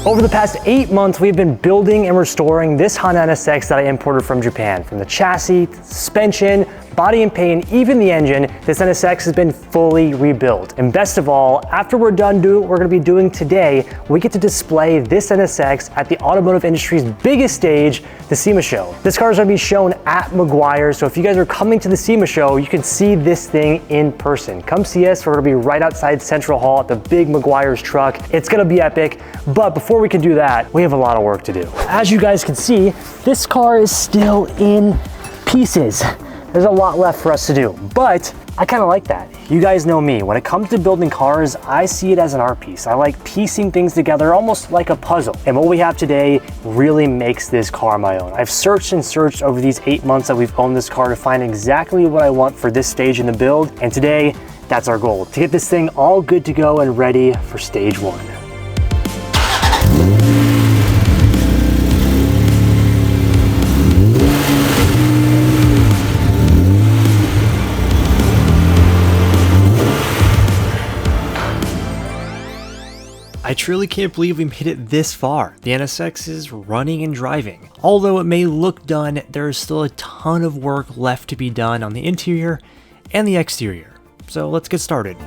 Over the past 8 months, we've been building and restoring this Honda NSX that I imported from Japan. From the chassis, suspension, body and paint, even the engine, this NSX has been fully rebuilt. And best of all, after we're done doing what we're gonna be doing today, we get to display this NSX at the automotive industry's biggest stage, the SEMA show. This car is gonna be shown at Maguire, so if you guys are coming to the SEMA show, you can see this thing in person. Come see us, we're gonna be right outside Central Hall at the big Maguire's truck. It's gonna be epic, but before we can do that, we have a lot of work to do. As you guys can see, this car is still in pieces. There's a lot left for us to do, but I kind of like that. You guys know me, when it comes to building cars, I see it as an art piece. I like piecing things together almost like a puzzle. And what we have today really makes this car my own. I've searched and searched over these 8 months that we've owned this car to find exactly what I want for this stage in the build. And today, that's our goal, to get this thing all good to go and ready for stage 1. I truly can't believe we made it this far. The NSX is running and driving. Although it may look done, there is still a ton of work left to be done on the interior and the exterior. So let's get started.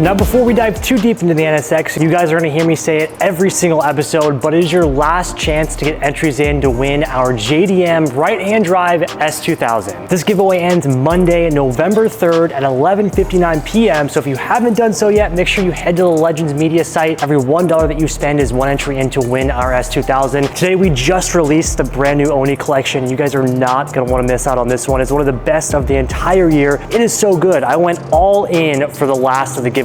Now, before we dive too deep into the NSX, you guys are gonna hear me say it every single episode, but it is your last chance to get entries in to win our JDM right-hand drive S2000. This giveaway ends Monday, November 3rd at 11:59 p.m. So if you haven't done so yet, make sure you head to the Legends Media site. Every $1 that you spend is 1 entry in to win our S2000. Today, we just released the brand new Oni collection. You guys are not gonna wanna miss out on this one. It's one of the best of the entire year. It is so good. I went all in for the last of the giveaway.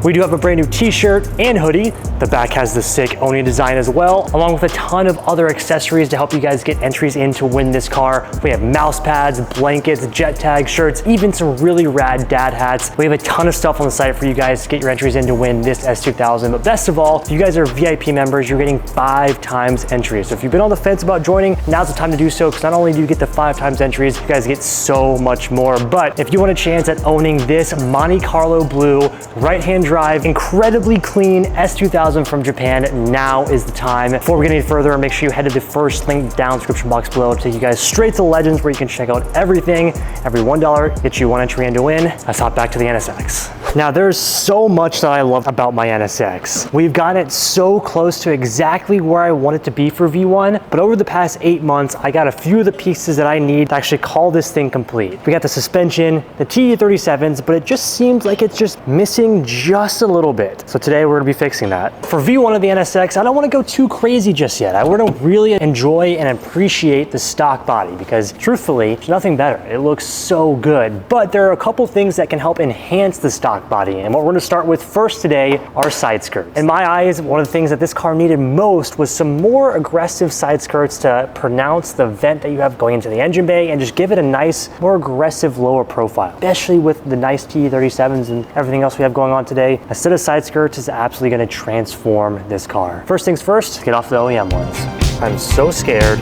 We do have a brand new t-shirt and hoodie. The back has the sick Oni design as well, along with a ton of other accessories to help you guys get entries in to win this car. We have mouse pads, blankets, jet tag shirts, even some really rad dad hats. We have a ton of stuff on the site for you guys to get your entries in to win this S2000. But best of all, if you guys are VIP members, you're getting 5 times entries. So if you've been on the fence about joining, now's the time to do so, because not only do you get the 5 times entries, you guys get so much more. But if you want a chance at owning this Monte Carlo blue right-hand drive, incredibly clean S2000 from Japan, now is the time. Before we get any further, make sure you head to the first link down in the description box below to take you guys straight to Legends, where you can check out everything. Every $1 gets you 1 entry in to win. Let's hop back to the NSX. Now, there's so much that I love about my NSX. We've gotten it so close to exactly where I want it to be for V1, but over the past 8 months, I got a few of the pieces that I need to actually call this thing complete. We got the suspension, the TE37s, but it just seems like it's just missing just a little bit. So today we're gonna be fixing that. For V1 of the NSX, I don't wanna go too crazy just yet. I wanna really enjoy and appreciate the stock body, because truthfully, there's nothing better. It looks so good, but there are a couple things that can help enhance the stock body. And what we're gonna start with first today are side skirts. In my eyes, one of the things that this car needed most was some more aggressive side skirts to pronounce the vent that you have going into the engine bay and just give it a nice, more aggressive lower profile, especially with the nice TE37s and everything else we have going on today. A set of side skirts is absolutely gonna transform this car. First things first, get off the OEM ones. I'm so scared.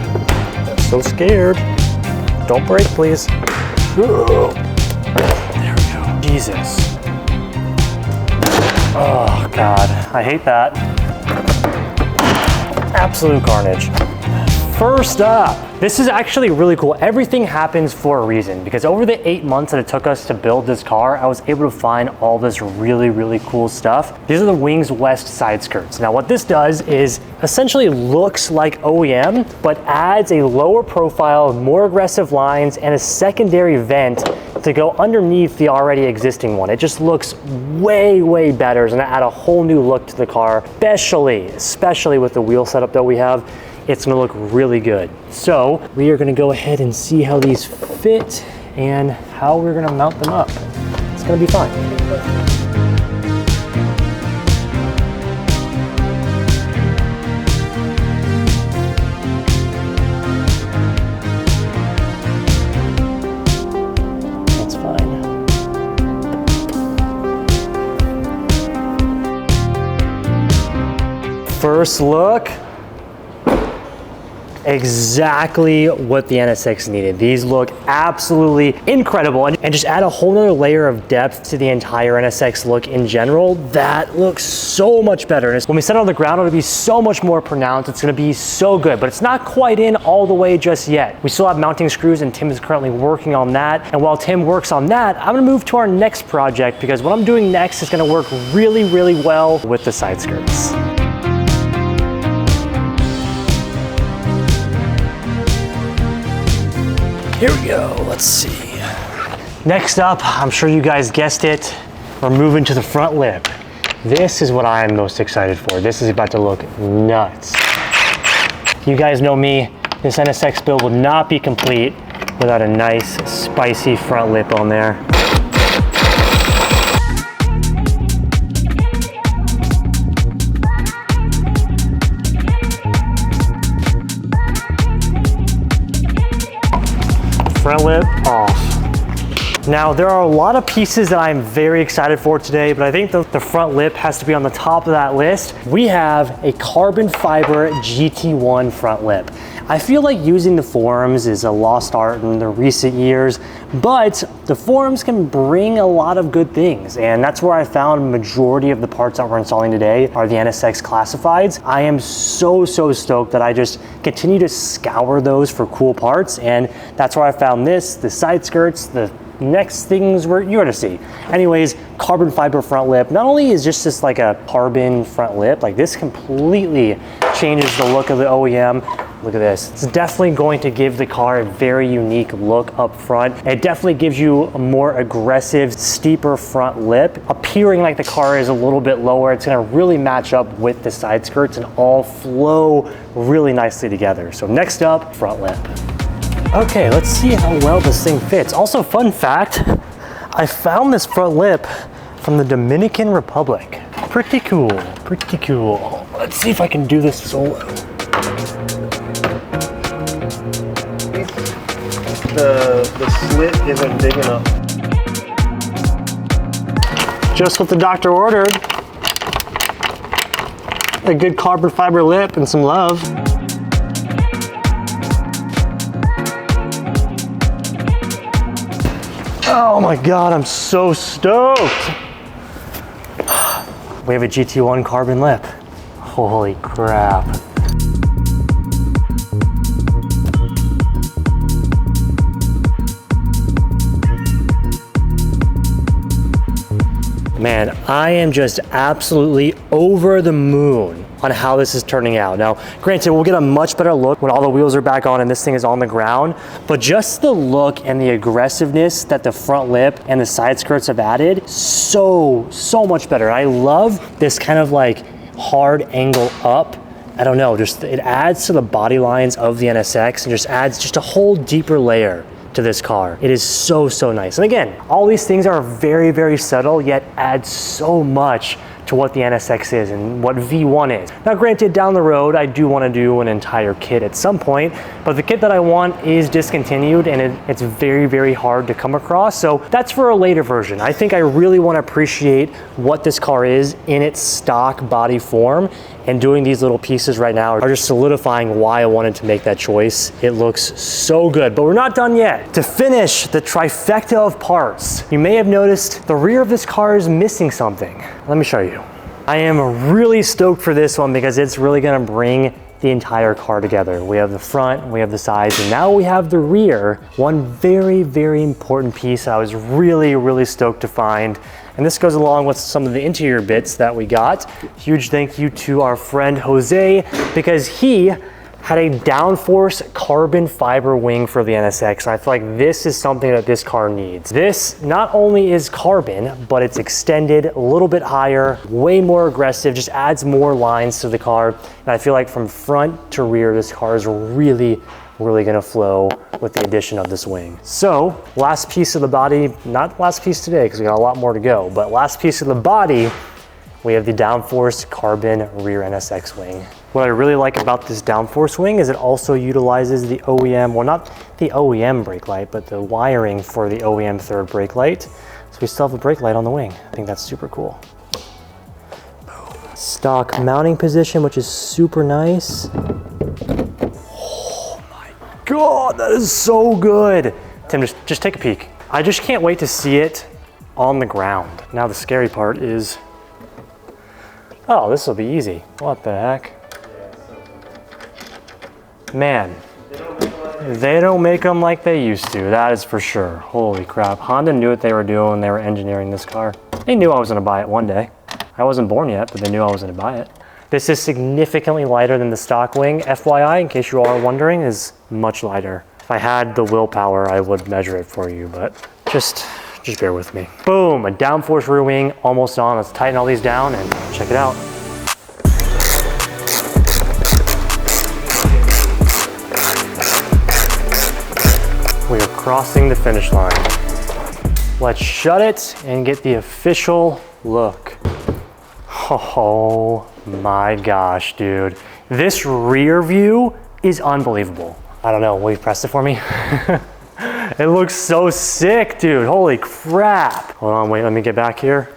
So scared. Don't break, please. There we go. Jesus. Oh God, I hate that. Absolute carnage. First up, this is actually really cool. Everything happens for a reason, because over the 8 months that it took us to build this car, I was able to find all this really, really cool stuff. These are the Wings West side skirts. Now what this does is essentially looks like OEM, but adds a lower profile, more aggressive lines, and a secondary vent to go underneath the already existing one. It just looks way, way better. It's gonna add a whole new look to the car, especially with the wheel setup that we have. It's gonna look really good. So we are gonna go ahead and see how these fit and how we're gonna mount them up. It's gonna be fun. That's fine. First look. exactly what the NSX needed. These look absolutely incredible, and just add a whole nother layer of depth to the entire NSX look in general. That looks so much better. And when we set it on the ground, it'll be so much more pronounced. It's gonna be so good, but it's not quite in all the way just yet. We still have mounting screws, and Tim is currently working on that. And while Tim works on that, I'm gonna move to our next project, because what I'm doing next is gonna work really, really well with the side skirts. Here we go, let's see. Next up, I'm sure you guys guessed it, we're moving to the front lip. This is what I am most excited for. This is about to look nuts. You guys know me, this NSX build will not be complete without a nice, spicy front lip on there. Front lip off. Now, there are a lot of pieces that I'm very excited for today, but I think the front lip has to be on the top of that list. We have a carbon fiber GT1 front lip. I feel like using the forums is a lost art in the recent years, but the forums can bring a lot of good things, and that's where I found majority of the parts that we're installing today are the NSX classifieds. I am so stoked that I just continue to scour those for cool parts, and that's where I found this, the side skirts, the next things you're gonna see. Anyways, carbon fiber front lip. Not only is just this like a carbon front lip, like this completely changes the look of the OEM. Look at this. It's definitely going to give the car a very unique look up front. It definitely gives you a more aggressive, steeper front lip, appearing like the car is a little bit lower. It's gonna really match up with the side skirts and all flow really nicely together. So next up, front lip. Okay, let's see how well this thing fits. Also, fun fact, I found this front lip from the Dominican Republic. Pretty cool, pretty cool. Let's see if I can do this solo. The slit isn't big enough. Just what the doctor ordered. A good carbon fiber lip and some love. Oh my God, I'm so stoked. We have a GT1 carbon lip. Holy crap. Man, I am just absolutely over the moon on how this is turning out. Now, granted, we'll get a much better look when all the wheels are back on and this thing is on the ground, but just the look and the aggressiveness that the front lip and the side skirts have added, so much better. I love this kind of like hard angle up. I don't know, just it adds to the body lines of the NSX and just adds just a whole deeper layer to this car. It is so nice. And again, all these things are very subtle, yet add so much to what the NSX is and what V1 is. Now granted, down the road, I do want to do an entire kit at some point, but the kit that I want is discontinued and it's very hard to come across. So that's for a later version. I think I really want to appreciate what this car is in its stock body form, and doing these little pieces right now are just solidifying why I wanted to make that choice. It looks so good, but we're not done yet. To finish the trifecta of parts, you may have noticed the rear of this car is missing something. Let me show you. I am really stoked for this one because it's really gonna bring the entire car together. We have the front, we have the sides, and now we have the rear. One very important piece I was really stoked to find. And this goes along with some of the interior bits that we got. Huge thank you to our friend Jose, because he had a Downforce carbon fiber wing for the NSX. I feel like this is something that this car needs. This not only is carbon, but it's extended a little bit higher, way more aggressive, just adds more lines to the car. And I feel like from front to rear, this car is really gonna flow with the addition of this wing. So last piece of the body, not last piece today because we got a lot more to go, but last piece of the body, we have the Downforce carbon rear NSX wing. What I really like about this Downforce wing is it also utilizes the OEM, well not the OEM brake light, but the wiring for the OEM third brake light. So we still have a brake light on the wing. I think that's super cool. Stock mounting position, which is super nice. God, that is so good. Tim, just take a peek. I just can't wait to see it on the ground. Now the scary part is, oh, this will be easy. What the heck? Man, they don't make them like they used to, that is for sure. Holy crap, Honda knew what they were doing when they were engineering this car. They knew I was gonna buy it one day. I wasn't born yet, but they knew I was gonna buy it. This is significantly lighter than the stock wing. FYI, in case you all are wondering, is much lighter. If I had the willpower, I would measure it for you, but just bear with me. Boom, a downforce rear wing, almost on. Let's tighten all these down and check it out. We are crossing the finish line. Let's shut it and get the official look. Oh my gosh, dude. This rear view is unbelievable. I don't know, will you press it for me? It looks so sick, dude. Holy crap. Hold on, wait, let me get back here.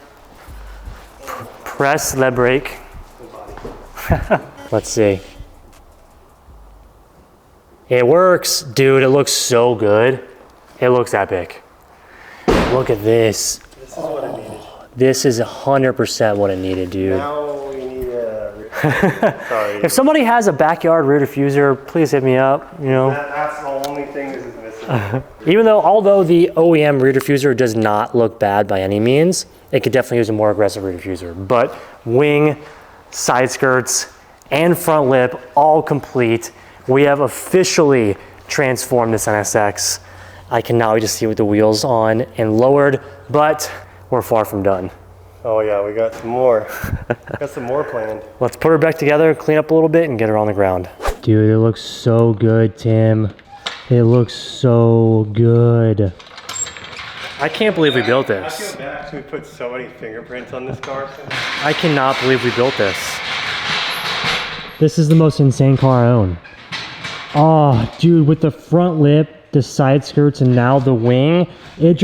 Press the brake. Let's see. It works, dude. It looks so good. It looks epic. Look at this. This is what I needed. This is 100% what I needed, dude. Now we need a... Sorry. If somebody has a backyard rear diffuser, please hit me up, you know. That's the only thing this is missing. Even though, although the OEM rear diffuser does not look bad by any means, it could definitely use a more aggressive rear diffuser. But wing, side skirts, and front lip, all complete. We have officially transformed this NSX. I can now just see with the wheels on and lowered, but we're far from done. Oh yeah, we got some more. Got some more planned. Let's put her back together, clean up a little bit, and get her on the ground. Dude, it looks so good, Tim. It looks so good. I can't believe we built I this. feel bad we put so many fingerprints on this car. I cannot believe we built this. This is the most insane car I own. Oh, dude, with the front lip, the side skirts, and now the wing, it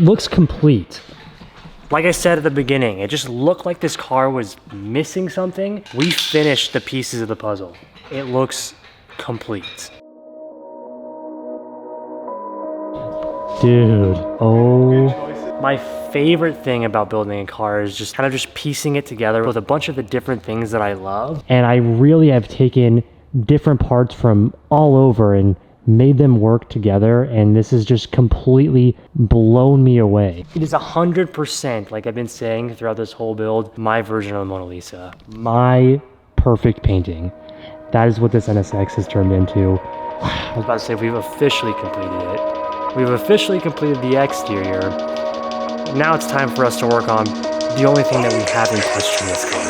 looks complete. Like I said at the beginning, it just looked like this car was missing something. We finished the pieces of the puzzle. It looks complete. Dude, oh. My favorite thing about building a car is just kind of just piecing it together with a bunch of the different things that I love. And I really have taken different parts from all over and made them work together, and this has just completely blown me away. It is 100%, like I've been saying throughout this whole build, my version of the Mona Lisa. My perfect painting. That is what this NSX has turned into. I was about to say, we've officially completed it. We've officially completed the exterior. Now it's time for us to work on the only thing that we haven't touched in this car.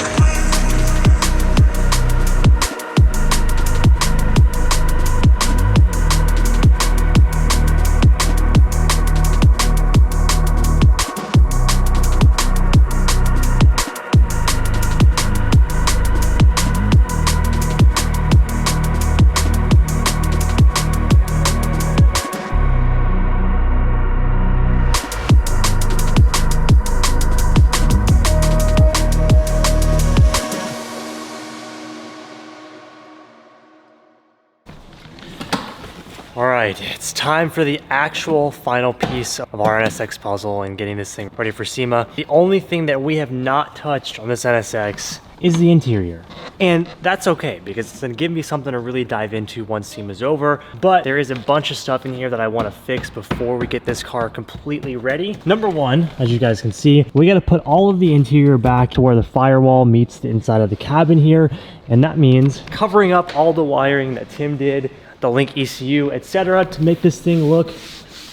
All right, it's time for the actual final piece of our NSX puzzle and getting this thing ready for SEMA. The only thing that we have not touched on this NSX is the interior. And that's okay, because it's gonna give me something to really dive into once SEMA's over. But there is a bunch of stuff in here that I wanna fix before we get this car completely ready. Number one, as you guys can see, we gotta put all of the interior back to where the firewall meets the inside of the cabin here. And that means covering up all the wiring that Tim did, the link ECU, etc., to make this thing look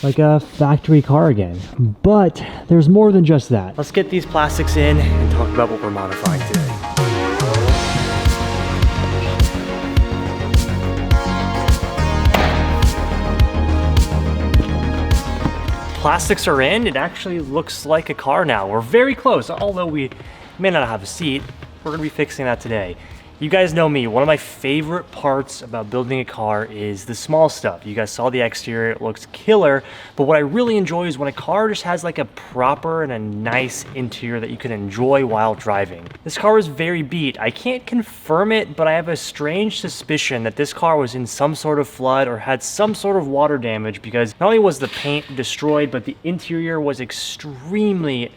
like a factory car again. But there's more than just that. Let's get these plastics in and talk about what we're modifying today. Plastics are in. It actually looks like a car now. We're very close, although we may not have a seat. We're gonna be fixing that today. You guys know me, one of my favorite parts about building a car is the small stuff. You guys saw the exterior, it looks killer, but what I really enjoy is when a car just has like a proper and a nice interior that you can enjoy while driving. This car was very beat. I can't confirm it, but I have a strange suspicion that this car was in some sort of flood or had some sort of water damage, because not only was the paint destroyed, but the interior was extremely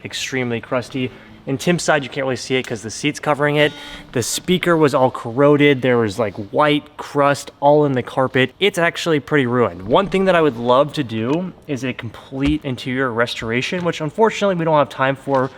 crusty. In Tim's side, you can't really see it because the seat's covering it. The speaker was all corroded. There was like white crust all in the carpet. It's actually pretty ruined. One thing that I would love to do is a complete interior restoration, which unfortunately we don't have time for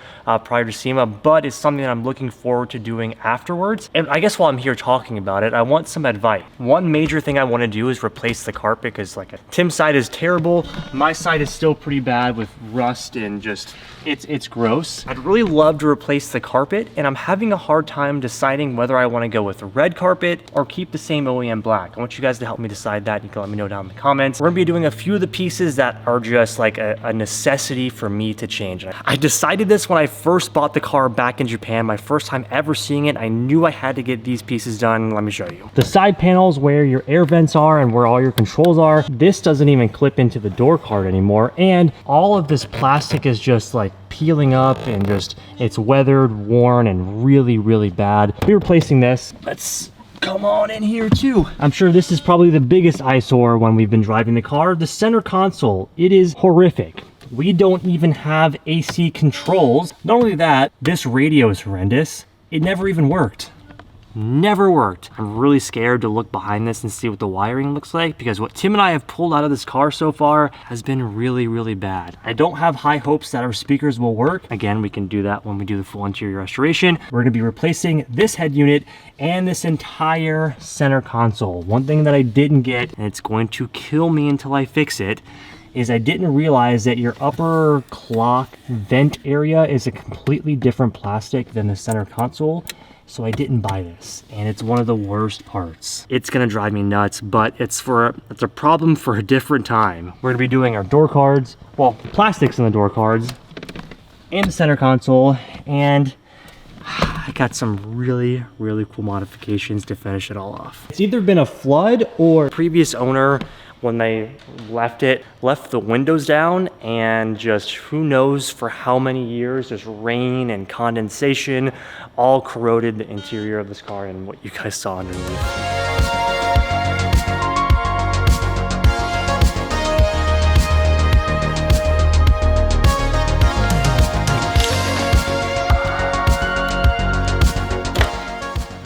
prior to SEMA, but it's something that I'm looking forward to doing afterwards. And I guess while I'm here talking about it, I want some advice. One major thing I want to do is replace the carpet, because like Tim's side is terrible. My side is still pretty bad with rust and just, it's gross. I'd really love to replace the carpet, and I'm having a hard time deciding whether I want to go with a red carpet or keep the same OEM black. I want you guys to help me decide that. You can let me know down in the comments. We're gonna be doing a few of the pieces that are just like a necessity for me to change. I decided this when I first bought the car back in Japan, my first time ever seeing it. I knew I had to get these pieces done. Let me show you. The side panels where your air vents are and where all your controls are, this doesn't even clip into the door card anymore, and all of this plastic is just like peeling up and just, it's weathered, worn, and really bad. We're replacing this. Let's come on in here too. I'm sure this is probably the biggest eyesore when we've been driving the car. The center console, it is horrific. We don't even have AC controls. Not only that, this radio is horrendous. It never even worked. Never worked. I'm really scared to look behind this and see what the wiring looks like, because what Tim and I have pulled out of this car so far has been really bad. I don't have high hopes that our speakers will work. Again, we can do that when we do the full interior restoration. We're gonna be replacing this head unit and this entire center console. One thing that I didn't get, and it's going to kill me until I fix it, is I didn't realize that your upper clock vent area is a completely different plastic than the center console. So I didn't buy this, and it's one of the worst parts. It's gonna drive me nuts, but it's a problem for a different time. We're gonna be doing our door cards, well, plastics in the door cards, and the center console, and I got some really cool modifications to finish it all off. It's either been a flood or previous owner, when they left the windows down, and just who knows for how many years, just rain and condensation all corroded the interior of this car and what you guys saw underneath.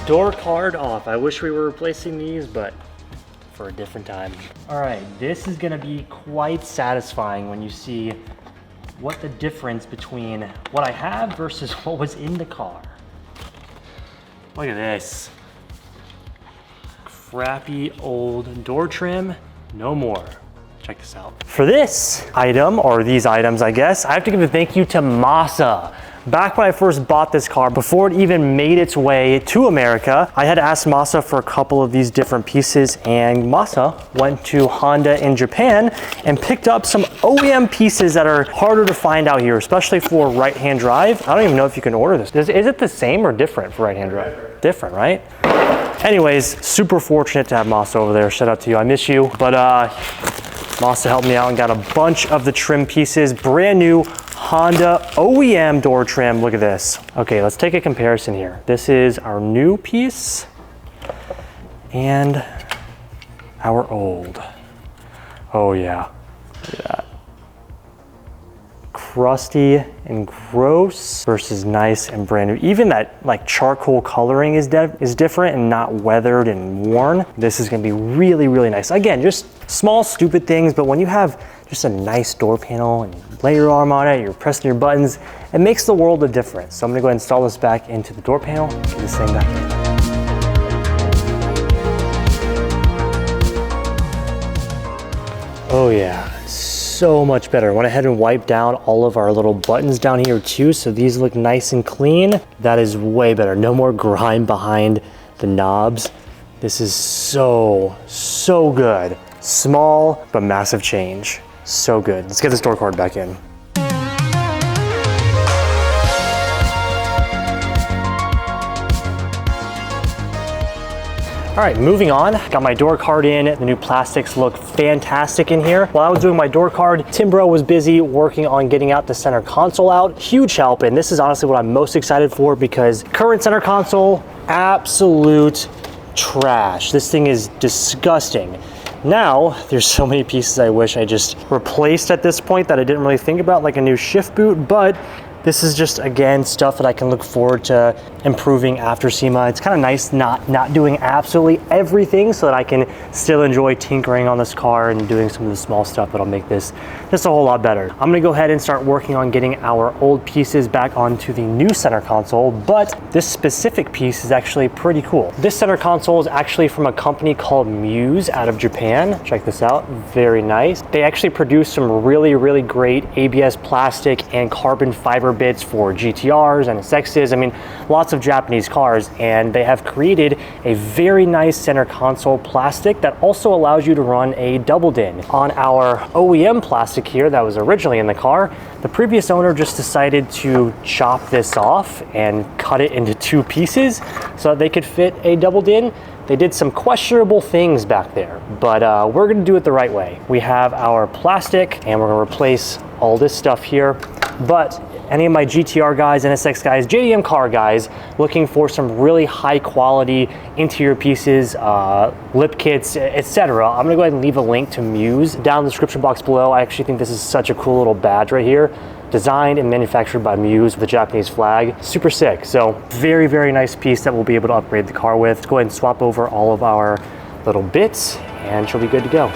Door card off. I wish we were replacing these, but for a different time. All right, this is gonna be quite satisfying when you see what the difference between what I have versus what was in the car. Look at this. Crappy old door trim, no more. Check this out. For this item, or these items, I guess, I have to give a thank you to Masa. Back when I first bought this car, before it even made its way to America, I had asked Masa for a couple of these different pieces, and Masa went to Honda in Japan and picked up some OEM pieces that are harder to find out here, especially for right-hand drive. I don't even know if you can order this. Is it the same or different for right-hand drive? Different, right? Anyways, super fortunate to have Masa over there. Shout out to you, I miss you. But Masa helped me out and got a bunch of the trim pieces, brand new Honda OEM door trim. Look at this. Okay, let's take a comparison here. This is our new piece and our old. Oh yeah, look at that. Crusty and gross versus nice and brand new. Even that like charcoal coloring is different and not weathered and worn. This is gonna be really nice. Again, just small stupid things, but when you have just a nice door panel and you lay your arm on it, you're pressing your buttons, it makes the world of difference. So I'm gonna go ahead and install this back into the door panel, get this thing back in. Oh yeah, so much better. Went ahead and wiped down all of our little buttons down here too, so these look nice and clean. That is way better. No more grime behind the knobs. This is so good. Small, but massive change. So good. Let's get this door card back in. All right, moving on. Got my door card in. The new plastics look fantastic in here. While I was doing my door card, Tim Bro was busy working on getting out the center console out. Huge help, and this is honestly what I'm most excited for because current center console, absolute trash. This thing is disgusting. Now, there's so many pieces I wish I just replaced at this point that I didn't really think about, like a new shift boot, but this is just, again, stuff that I can look forward to improving after SEMA. It's kind of nice not doing absolutely everything so that I can still enjoy tinkering on this car and doing some of the small stuff that'll make this just a whole lot better. I'm gonna go ahead and start working on getting our old pieces back onto the new center console, but this specific piece is actually pretty cool. This center console is actually from a company called Muse out of Japan. Check this out, very nice. They actually produce some really great ABS plastic and carbon fiber bits for GTRs and NSXs. I mean, lots of Japanese cars, and they have created a very nice center console plastic that also allows you to run a double din. On our OEM plastic here that was originally in the car, the previous owner just decided to chop this off and cut it into 2 pieces so that they could fit a double din. They did some questionable things back there, but we're gonna do it the right way. We have our plastic and we're gonna replace all this stuff here, but any of my GTR guys, NSX guys, JDM car guys looking for some really high quality interior pieces, lip kits, etc. I'm gonna go ahead and leave a link to Muse down in the description box below. I actually think this is such a cool little badge right here. Designed and manufactured by Muse with the Japanese flag. Super sick. So very nice piece that we'll be able to upgrade the car with. Let's go ahead and swap over all of our little bits and she'll be good to go.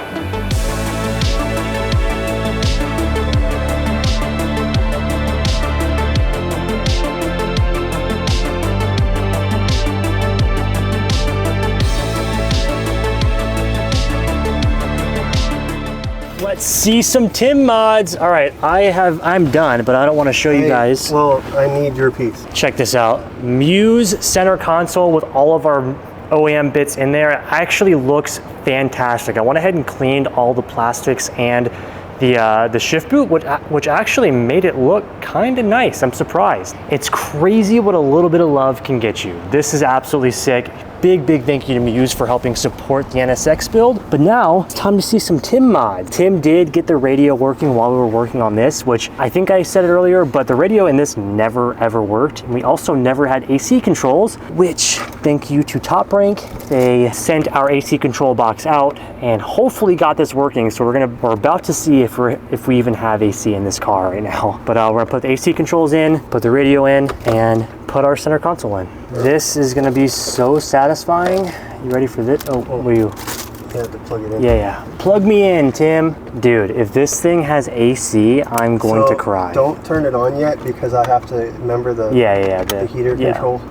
Let's see some Tim mods. All right, I'm done, but I don't want to show you guys. Well, I need your piece. Check this out. Muse center console with all of our OEM bits in there. It actually looks fantastic. I went ahead and cleaned all the plastics and the shift boot, which actually made it look kind of nice. I'm surprised. It's crazy what a little bit of love can get you. This is absolutely sick. Big thank you to Muse for helping support the NSX build. But now it's time to see some Tim mods. Tim did get the radio working while we were working on this, which I think I said it earlier, but the radio in this never ever worked. And we also never had AC controls, which thank you to Top Rank. They sent our AC control box out and hopefully got this working. So we're about to see if we even have AC in this car right now. But we're gonna put the AC controls in, put the radio in, and put our center console in. This is gonna be so satisfying. You ready for this? Oh, will you? You have to plug it in. Yeah. Plug me in, Tim. Dude, if this thing has AC, I'm going to cry. Don't turn it on yet because I have to remember the the heater control.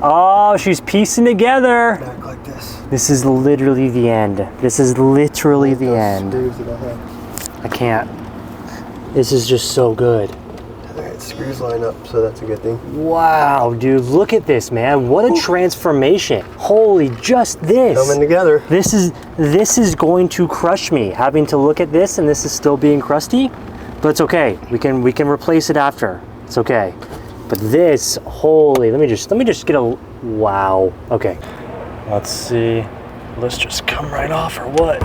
Oh, she's piecing together. Back like this. This is literally the end. This is literally the end. Screws that I have. I can't. This is just so good. Alright, screws line up, so that's a good thing. Wow, dude, look at this, man. What a transformation. Holy, just this. Coming together. This is going to crush me, having to look at this and this is still being crusty, but it's okay. We can replace it after. It's okay. But this, holy, let me just get a, wow. Okay, let's see. Let's just come right off or what?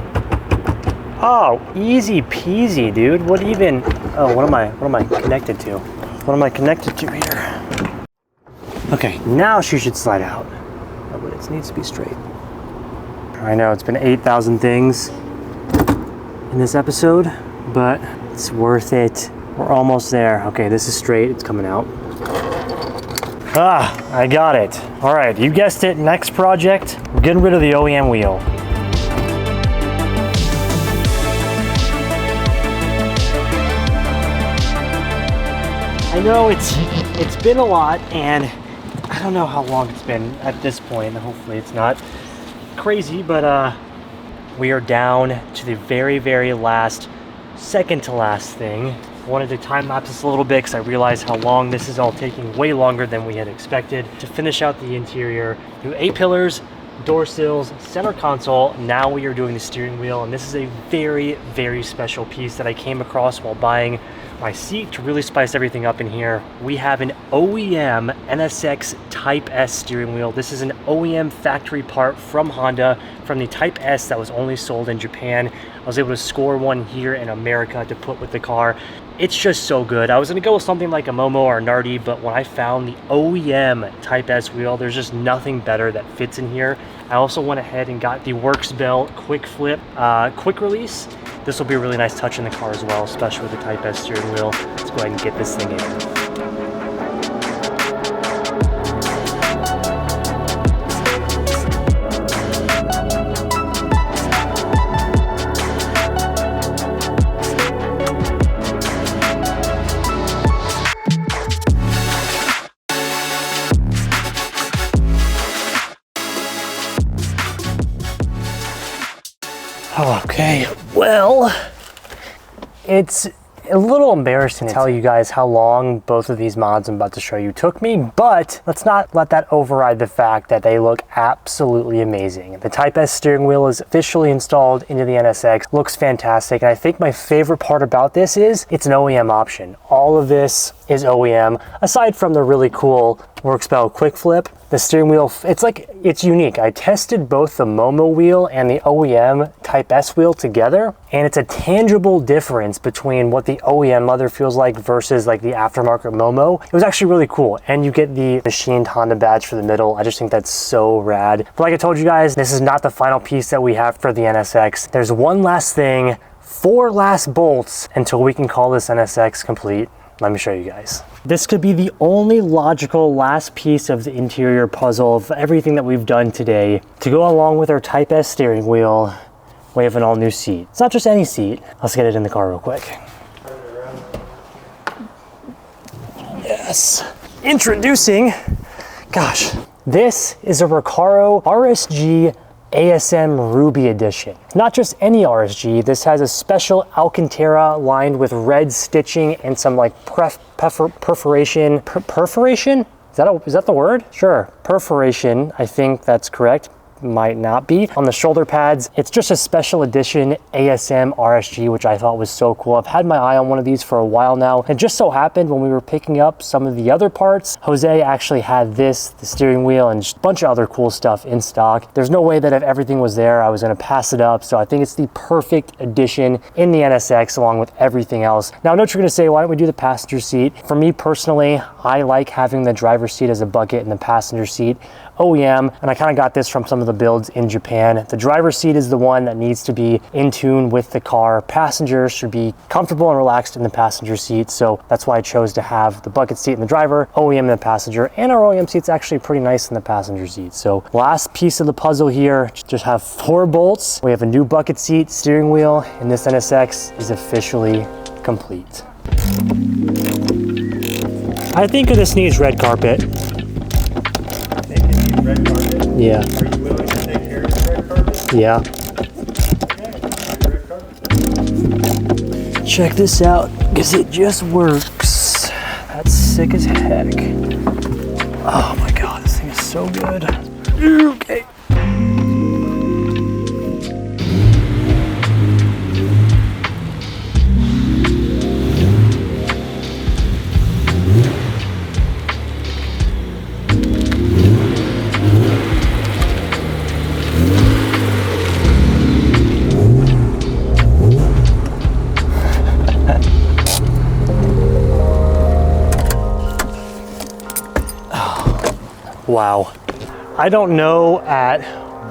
Oh, easy peasy, dude. What even? Oh, what am I connected to? What am I connected to here? Okay, now she should slide out. Oh, but it needs to be straight. I know it's been 8,000 things in this episode, but it's worth it. We're almost there. Okay, this is straight. It's coming out. Ah, I got it. All right, you guessed it. Next project, we're getting rid of the OEM wheel. I know it's been a lot, and I don't know how long it's been at this point. Hopefully it's not crazy, but we are down to the very last, second to last thing. I wanted to time lapse this a little bit because I realized how long this is all taking, way longer than we had expected. To finish out the interior, new A-pillars, door sills, center console. Now we are doing the steering wheel, and this is a very special piece that I came across while buying my seat to really spice everything up in here. We have an OEM NSX Type S steering wheel. This is an OEM factory part from Honda, from the Type S that was only sold in Japan. I was able to score one here in America to put with the car. It's just so good. I was gonna go with something like a Momo or a Nardi, but when I found the OEM Type S wheel, there's just nothing better that fits in here. I also went ahead and got the Works Belt quick flip, quick release. This will be a really nice touch in the car as well, especially with the Type S steering wheel. Let's go ahead and get this thing in. Okay, well, it's a little embarrassing to tell you guys how long both of these mods I'm about to show you took me, but let's not let that override the fact that they look absolutely amazing. The Type S steering wheel is officially installed into the NSX, looks fantastic, and I think my favorite part about this is it's an OEM option. All of this is OEM, aside from the really cool Works Belt quick flip. The steering wheel, it's unique. I tested both the Momo wheel and the OEM Type S wheel together, and it's a tangible difference between what the OEM leather feels like versus like the aftermarket Momo. It was actually really cool, and you get the machined Honda badge for the middle. I just think that's so rad. But like I told you guys, this is not the final piece that we have for the NSX. There's one last thing, 4 last bolts until we can call this NSX complete. Let me show you guys. This could be the only logical last piece of the interior puzzle of everything that we've done today. To go along with our Type S steering wheel, we have an all new seat. It's not just any seat. Let's get it in the car real quick. Yes. Introducing, gosh, this is a Recaro RSG ASM Ruby Edition. Not just any RSG, this has a special Alcantara lined with red stitching and some like perforation? Is that the word? Sure, perforation, I think that's correct. Might not be. On the shoulder pads, it's just a special edition ASM RSG, which I thought was so cool. I've had my eye on one of these for a while now. It just so happened when we were picking up some of the other parts, Jose actually had this, the steering wheel, and just a bunch of other cool stuff in stock. There's no way that if everything was there, I was gonna pass it up. So I think it's the perfect addition in the NSX along with everything else. Now I know what you're gonna say, why don't we do the passenger seat? For me personally, I like having the driver's seat as a bucket and the passenger seat OEM, and I kind of got this from some of the builds in Japan. The driver's seat is the one that needs to be in tune with the car. Passengers should be comfortable and relaxed in the passenger seat, so that's why I chose to have the bucket seat in the driver, OEM in the passenger, and our OEM seat's actually pretty nice in the passenger seat. So last piece of the puzzle here, just have 4 bolts. We have a new bucket seat, steering wheel, and this NSX is officially complete. I think this needs red carpet. Red carpet? Yeah. Are you willing to take care of the red carpet? Yeah. Okay, red carpet. Check this out, because it just works. That's sick as heck. Oh my God, this thing is so good. Okay. Wow. I don't know at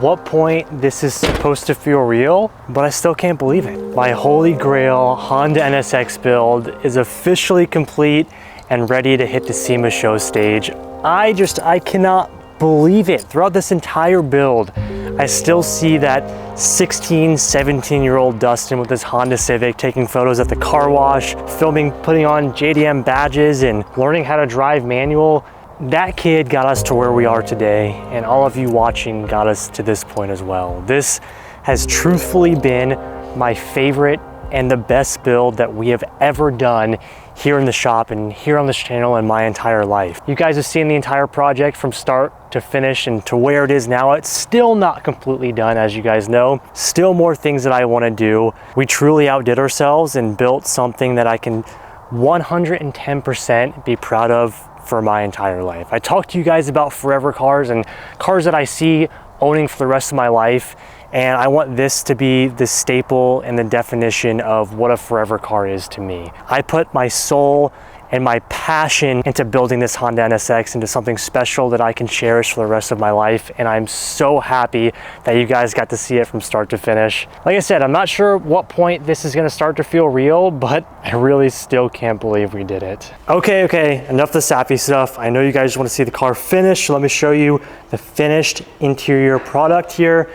what point this is supposed to feel real, but I still can't believe it. My holy grail Honda NSX build is officially complete and ready to hit the SEMA show stage. I cannot believe it. Throughout this entire build, I still see that 16, 17-year-old Dustin with his Honda Civic taking photos at the car wash, filming, putting on JDM badges and learning how to drive manual. That kid got us to where we are today, and all of you watching got us to this point as well. This has truthfully been my favorite and the best build that we have ever done here in the shop and here on this channel in my entire life. You guys have seen the entire project from start to finish and to where it is now. It's still not completely done, as you guys know. Still more things that I want to do. We truly outdid ourselves and built something that I can 110% be proud of for my entire life. I talk to you guys about forever cars and cars that I see owning for the rest of my life, and I want this to be the staple and the definition of what a forever car is to me. I put my soul and my passion into building this Honda NSX into something special that I can cherish for the rest of my life, and I'm so happy that you guys got to see it from start to finish. Like I said, I'm not sure what point this is gonna start to feel real, but I really still can't believe we did it. Okay, enough of the sappy stuff. I know you guys wanna see the car finished, so let me show you the finished interior product here.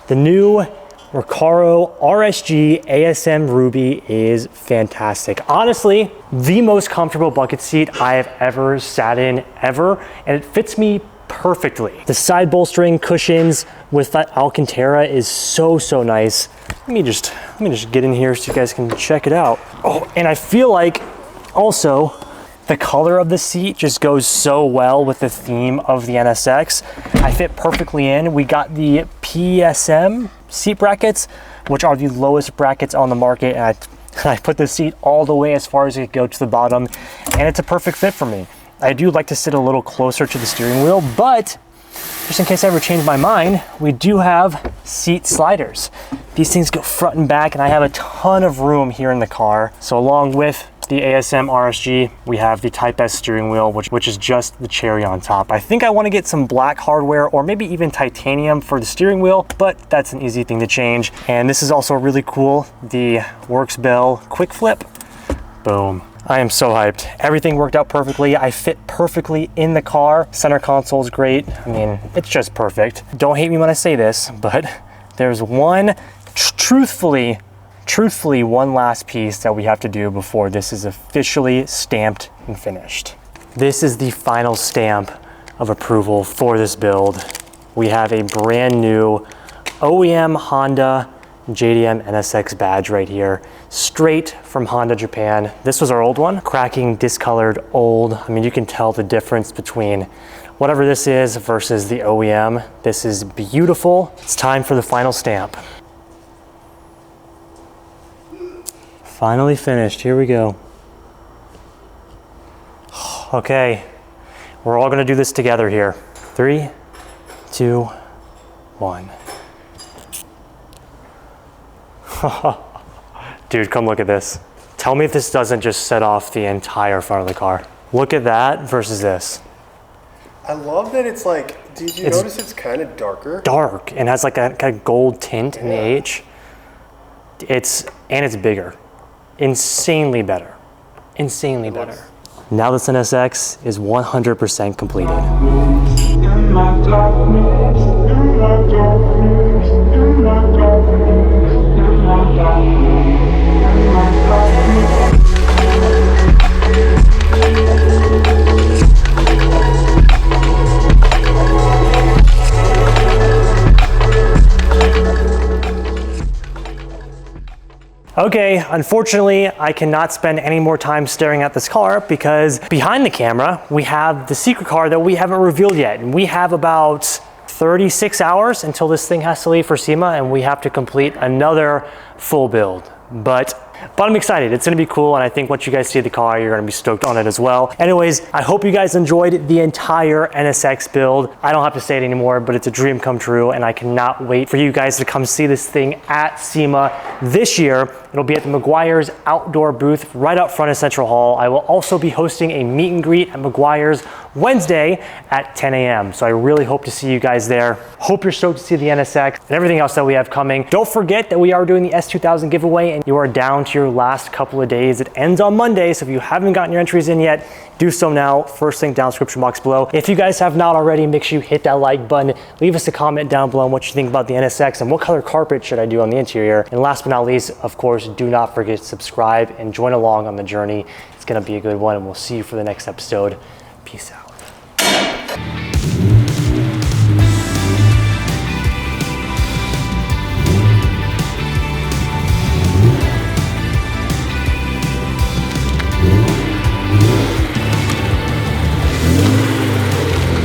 The new Recaro RSG ASM Ruby is fantastic. Honestly, the most comfortable bucket seat I have ever sat in ever, and it fits me perfectly. The side bolstering cushions with that Alcantara is so nice. Let me just get in here so you guys can check it out. Oh, and I feel like also the color of the seat just goes so well with the theme of the NSX. I fit perfectly in. We got the PSM seat brackets, which are the lowest brackets on the market, and I put the seat all the way as far as it could go to the bottom, and it's a perfect fit for me. I do like to sit a little closer to the steering wheel, but just in case I ever change my mind, we do have seat sliders. These things go front and back, and I have a ton of room here in the car. So along with the ASM RSG, we have the Type S steering wheel, which is just the cherry on top. I think I want to get some black hardware or maybe even titanium for the steering wheel, but that's an easy thing to change. And this is also really cool, the Works Bell quick flip. Boom. I am so hyped. Everything worked out perfectly. I fit perfectly in the car. Center console is great. I mean, it's just perfect. Don't hate me when I say this, but there's one, truthfully, one last piece that we have to do before this is officially stamped and finished. This is the final stamp of approval for this build. We have a brand new OEM Honda JDM NSX badge right here, straight from Honda Japan. This was our old one, cracking, discolored, old. I mean, you can tell the difference between whatever this is versus the OEM. This is beautiful. It's time for the final stamp. Finally finished, here we go. Okay, we're all gonna do this together here. 3, 2, 1. Dude, come look at this. Tell me if this doesn't just set off the entire front of the car. Look at that versus this. I love that it's like, did you notice it's kind of darker? Dark, and has like a kind of gold tint in the H. It's bigger. Insanely better. Insanely better. Now this NSX is 100% completed. Okay, unfortunately, I cannot spend any more time staring at this car because behind the camera, we have the secret car that we haven't revealed yet. And we have about 36 hours until this thing has to leave for SEMA, and we have to complete another full build. But I'm excited. It's gonna be cool, and I think once you guys see the car, you're gonna be stoked on it as well. Anyways, I hope you guys enjoyed the entire NSX build. I don't have to say it anymore, but it's a dream come true, and I cannot wait for you guys to come see this thing at SEMA this year. It'll be at the Meguiar's outdoor booth right up front of Central Hall. I will also be hosting a meet and greet at Meguiar's Wednesday at 10 a.m. So I really hope to see you guys there. Hope you're stoked to see the NSX and everything else that we have coming. Don't forget that we are doing the S2000 giveaway, and you are down to your last couple of days. It ends on Monday, so if you haven't gotten your entries in yet, do so now. First link down in the description box below. If you guys have not already, make sure you hit that like button. Leave us a comment down below on what you think about the NSX and what color carpet should I do on the interior. And last but not least, of course, do not forget to subscribe and join along on the journey. It's gonna be a good one, and we'll see you for the next episode. Peace out.